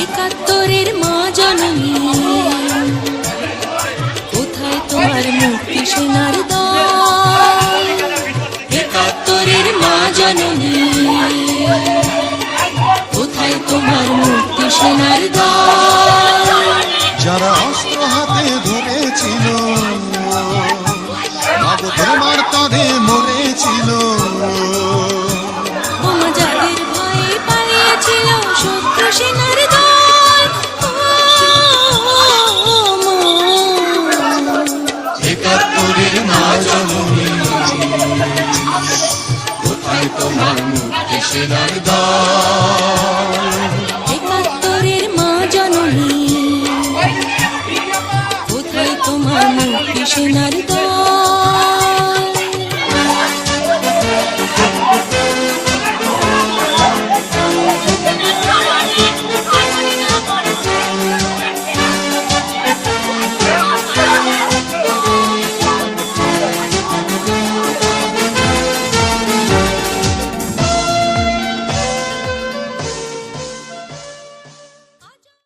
একাত্তরের মা জননী, কোথায় তোমার মুক্তি সেনার দল? একাত্তরের মা জননী, কোথায় তোমার মুক্তি সেনার দল? যারা অস্ত্র হাতে ধরেছিল, তোমার তারে মরেছিল, যাদের ভয়ে পালিয়েছিল শত্রু সেনার দল। একাত্তরের মা জননী, কোথায় তোমার মুক্তি সেনার দল? একাত্তরের মা জননী, কোথায় তোমার মুক্তি সেনার